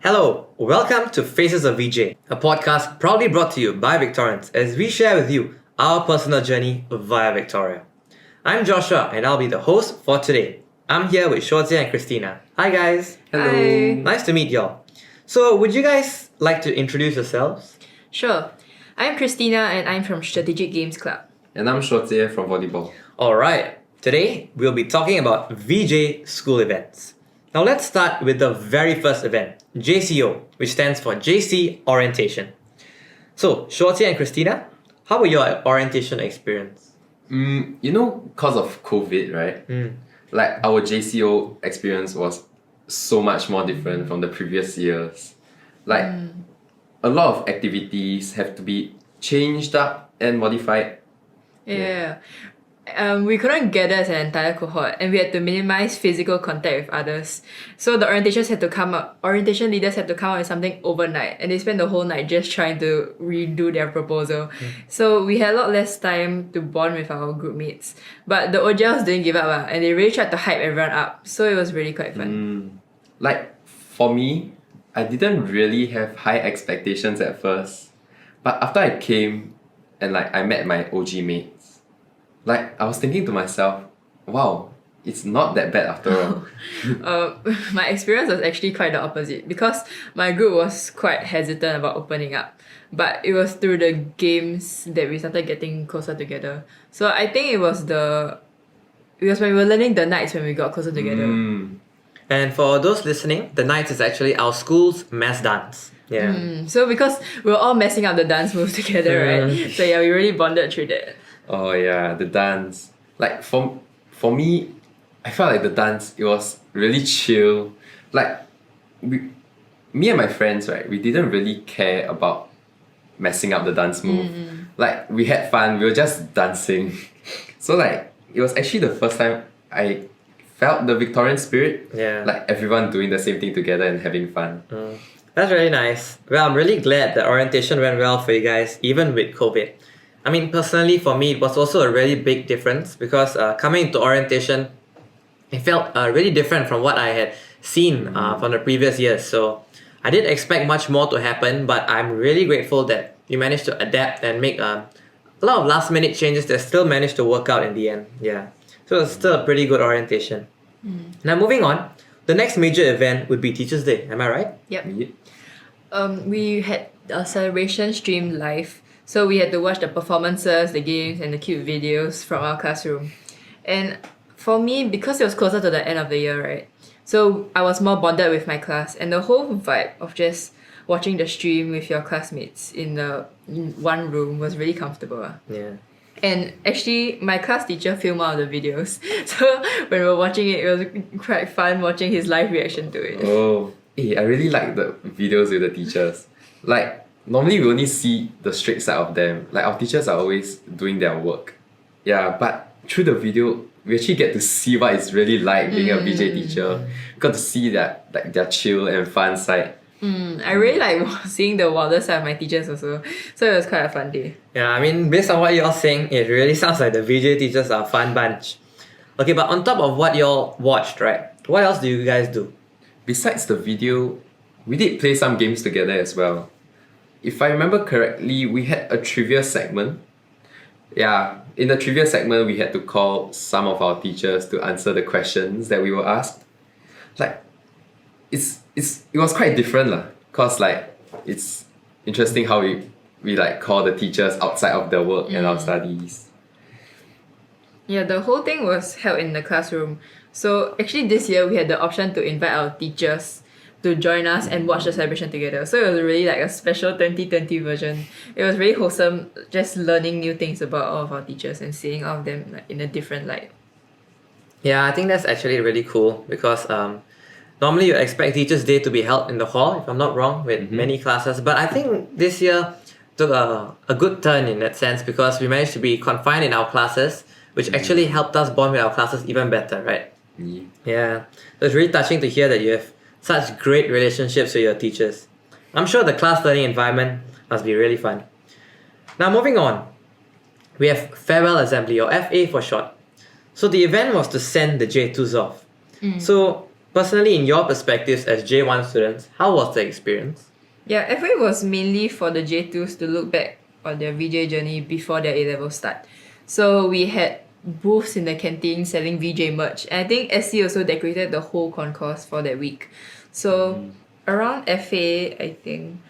Hello, welcome to Faces of VJ, a podcast proudly brought to you by Victorians as we share with you our personal journey via Victoria. I'm Joshua and I'll be the host for today. I'm here with Shuo Jie and Christina. Hi guys. Hello. Hi. Nice to meet y'all. So would you guys like to introduce yourselves? Sure. I'm Christina and I'm from Strategic Games Club. And I'm Shuo Jie from volleyball. Alright, today we'll be talking about VJ school events. Now let's start with the very first event, JCO, which stands for JC Orientation. So, Shuo Jie and Christina, how was your orientation experience? Because of COVID, right? Like our JCO experience was so much more different from the previous years. Like a lot of activities have to be changed up and modified. Yeah. We couldn't gather as an entire cohort and we had to minimize physical contact with others. So the orientation leaders had to come up with something overnight and they spent the whole night just trying to redo their proposal. So we had a lot less time to bond with our group mates. But the OGLs didn't give up and they really tried to hype everyone up. So it was really quite fun. Like for me, I didn't really have high expectations at first. But after I came and I met my OG mates, I was thinking to myself, wow, it's not that bad after all. My experience was actually quite the opposite because my group was quite hesitant about opening up. But it was through the games that we started getting closer together. So I think it was when we were learning the nights when we got closer together. And for those listening, the nights is actually our school's mass dance. Yeah. So because we were all messing up the dance moves together, right? So yeah, we really bonded through that. Oh yeah, the dance. For me, I felt like the dance, it was really chill. Me and my friends, right, we didn't really care about messing up the dance move. We had fun, we were just dancing. So it was actually the first time I felt the Victorian spirit. Yeah. Everyone doing the same thing together and having fun. That's really nice. Well, I'm really glad that orientation went well for you guys, even with COVID. I mean, personally for me, it was also a really big difference because coming into orientation, it felt really different from what I had seen from the previous years. So I didn't expect much more to happen, but I'm really grateful that we managed to adapt and make a lot of last minute changes that still managed to work out in the end. Yeah. So it's still a pretty good orientation. Now moving on, the next major event would be Teachers' Day. Am I right? Yep. We had a celebration streamed live. So we had to watch the performances, the games, and the cute videos from our classroom. And for me, because it was closer to the end of the year, right? So I was more bonded with my class, and the whole vibe of just watching the stream with your classmates in one room was really comfortable. Yeah. And actually, my class teacher filmed all the videos. So when we were watching it, it was quite fun watching his live reaction to it. Oh, I really like the videos with the teachers. Normally we only see the straight side of them. Our teachers are always doing their work. Yeah, but through the video, we actually get to see what it's really like being a VJ teacher. We got to see that their chill and fun side. I really like seeing the wilder side of my teachers also. So it was quite a fun day. Yeah, I mean, based on what you're saying, it really sounds like the VJ teachers are a fun bunch. Okay, but on top of what y'all watched, right? What else do you guys do? Besides the video, we did play some games together as well. If I remember correctly, we had a trivia segment. Yeah, in the trivia segment, we had to call some of our teachers to answer the questions that we were asked. It was quite different cause it's interesting how we call the teachers outside of their work and our studies. Yeah, the whole thing was held in the classroom. So actually this year we had the option to invite our teachers to join us and watch the celebration together. So it was really a special 2020 version. It was really wholesome, just learning new things about all of our teachers and seeing all of them in a different light. Yeah, I think that's actually really cool because normally you expect Teachers' Day to be held in the hall, if I'm not wrong, with many classes. But I think this year took a good turn in that sense because we managed to be confined in our classes, which actually helped us bond with our classes even better, right? Yeah. So it's really touching to hear that you have such great relationships with your teachers. I'm sure the class learning environment must be really fun. Now moving on, we have Farewell Assembly or FA for short. So the event was to send the J2s off. So personally, in your perspectives as J1 students, how was the experience? Yeah, FA was mainly for the J2s to look back on their VJ journey before their A-level start. So we had booths in the canteen selling VJ merch. And I think SC also decorated the whole concourse for that week. So around FA, I think,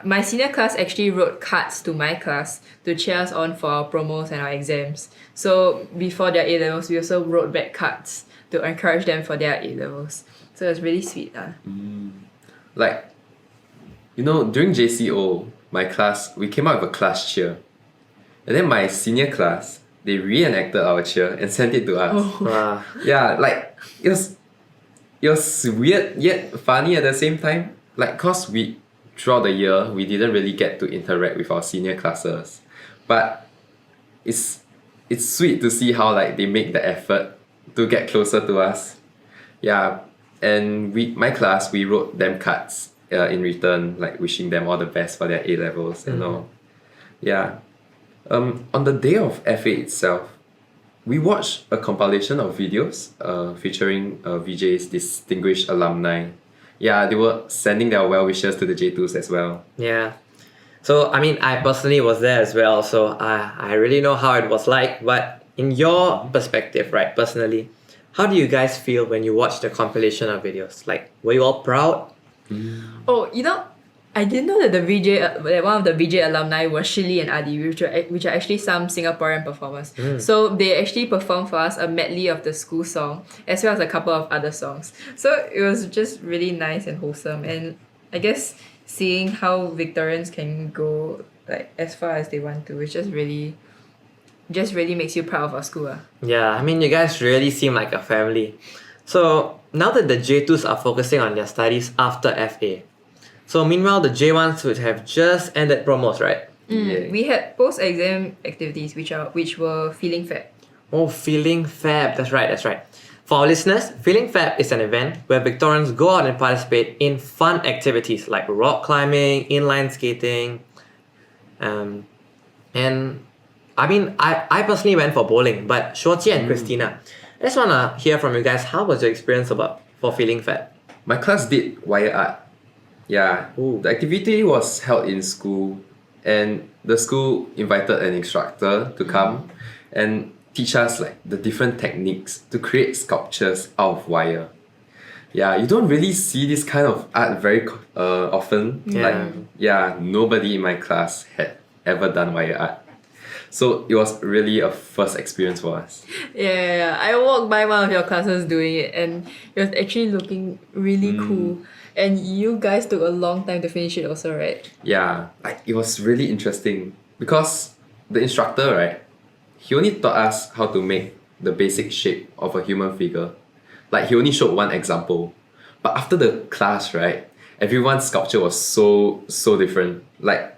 my senior class actually wrote cards to my class to cheer us on for our promos and our exams. So before their A-levels, we also wrote back cards to encourage them for their A-levels. So it was really sweet. Like, you know, during JCO, my class, we came out with a class cheer. And then my senior class, they reenacted our cheer and sent it to us. Wow. Yeah, like, it was weird yet funny at the same time. Like, cause throughout the year, we didn't really get to interact with our senior classes. But it's sweet to see how like they make the effort to get closer to us. Yeah, and my class, we wrote them cards in return, like wishing them all the best for their A-levels and all. Yeah. On the day of FA itself, we watched a compilation of videos featuring VJ's distinguished alumni. Yeah, they were sending their well wishes to the J2s as well. Yeah. So, I mean, I personally was there as well, so I really know how it was like. But in your perspective, right, personally, how do you guys feel when you watch the compilation of videos? Like, were you all proud? Oh, you know, I didn't know that that one of the VJ alumni was Shili and Adi, which are actually some Singaporean performers. So they actually performed for us a medley of the school song, as well as a couple of other songs. So it was just really nice and wholesome. And I guess seeing how Victorians can go like as far as they want to, which just really makes you proud of our school. Yeah, I mean, you guys really seem like a family. So, now that the J2s are focusing on their studies after FA, so meanwhile, the J1s would have just ended promos, right? Yeah. We had post-exam activities which were Feeling Fab. Oh, Feeling Fab. That's right. For our listeners, Feeling Fab is an event where Victorians go out and participate in fun activities like rock climbing, inline skating, and I mean, I personally went for bowling, but Shuo Jie and Christina, I just want to hear from you guys, how was your experience for Feeling Fab? My class did wire art. Yeah, Ooh. the activity was held in school, and the school invited an instructor to come and teach us like the different techniques to create sculptures out of wire. Yeah, you don't really see this kind of art very often. Yeah. Nobody in my class had ever done wire art. So it was really a first experience for us. Yeah. I walked by one of your classes doing it, and it was actually looking really cool. And you guys took a long time to finish it also, right? Yeah, like it was really interesting because the instructor, right, he only taught us how to make the basic shape of a human figure. Like he only showed one example. But after the class, right, everyone's sculpture was so different. Like,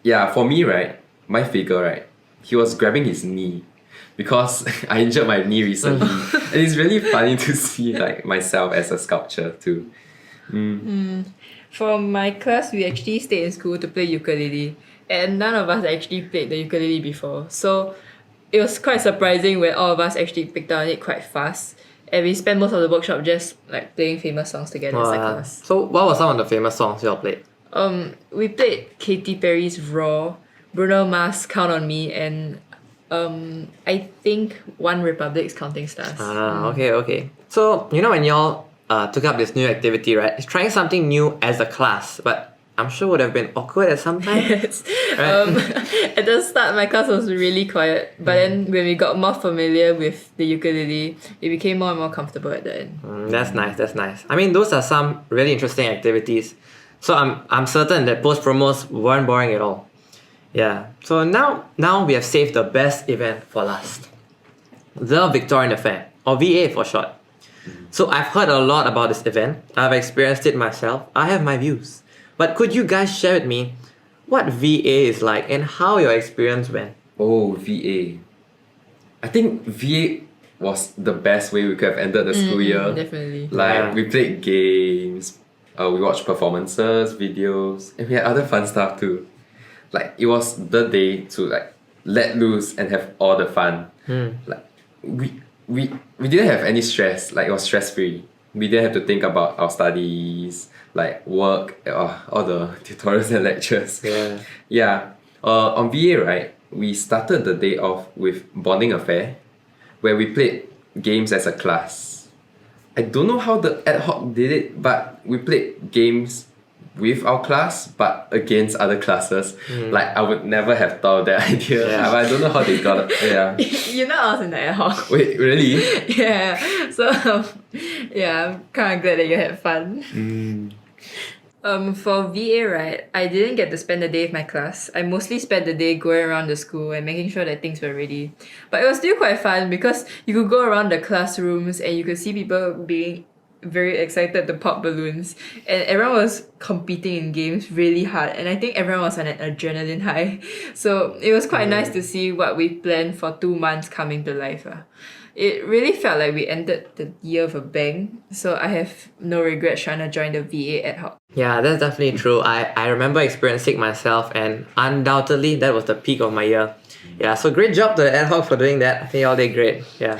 yeah, for me, right, my figure, right, he was grabbing his knee because I injured my knee recently. And it's really funny to see like myself as a sculpture too. For my class, we actually stayed in school to play ukulele, and none of us actually played the ukulele before. So it was quite surprising when all of us actually picked up on it quite fast, and we spent most of the workshop just like playing famous songs together as a class. So, what were some of the famous songs you all played? We played Katy Perry's Raw, Bruno Mars' Count on Me, and I think One Republic's Counting Stars. Okay. So, you know, when y'all took up this new activity, right? It's trying something new as a class, but I'm sure would have been awkward at some time. Yes. Right? At the start, my class was really quiet, but then when we got more familiar with the ukulele, it became more and more comfortable at the end. That's nice. I mean, those are some really interesting activities. So I'm certain that post promos weren't boring at all. Yeah. So now we have saved the best event for last. The Victorian Affair, or VA for short. So I've heard a lot about this event. I've experienced it myself. I have my views. But could you guys share with me what VA is like and how your experience went? Oh, VA. I think VA was the best way we could have ended the school year. Definitely. Like we played games, we watched performances, videos, and we had other fun stuff too. Like it was the day to like let loose and have all the fun. Like we didn't have any stress. Like it was stress free. we didn't have to think about our studies, like work, all the tutorials and lectures. Yeah. On VA, right, we started the day off with bonding affair, where we played games as a class. I don't know how the ad hoc did it, but we played games with our class but against other classes. Like I would never have thought of that idea. But I don't know how they got it. Yeah. You know, I was in the ad hoc. Wait, really? Yeah. So yeah, I'm kind of glad that you had fun. For VA, right, I didn't get to spend the day with my class. I mostly spent the day going around the school and making sure that things were ready. But it was still quite fun because you could go around the classrooms and you could see people being very excited to pop balloons, and everyone was competing in games really hard, and I think everyone was on an adrenaline high. So it was quite nice to see what we planned for 2 months coming to life. It really felt like we ended the year with a bang, so I have no regrets trying to join the VA ad hoc. Yeah, that's definitely true. I remember experiencing myself, and undoubtedly that was the peak of my year. Yeah, so great job to the ad hoc for doing that. I think y'all did great. Yeah.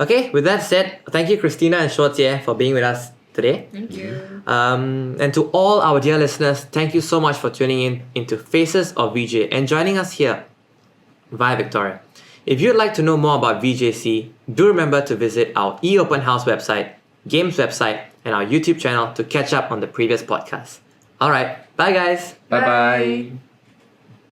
Okay, with that said, thank you Christina and Shuo Jie for being with us today. Thank you. And to all our dear listeners, thank you so much for tuning in into Faces of VJ and joining us here via Victoria. If you'd like to know more about VJC, do remember to visit our Open House website, games website, and our YouTube channel to catch up on the previous podcast. Alright, bye guys! Bye bye.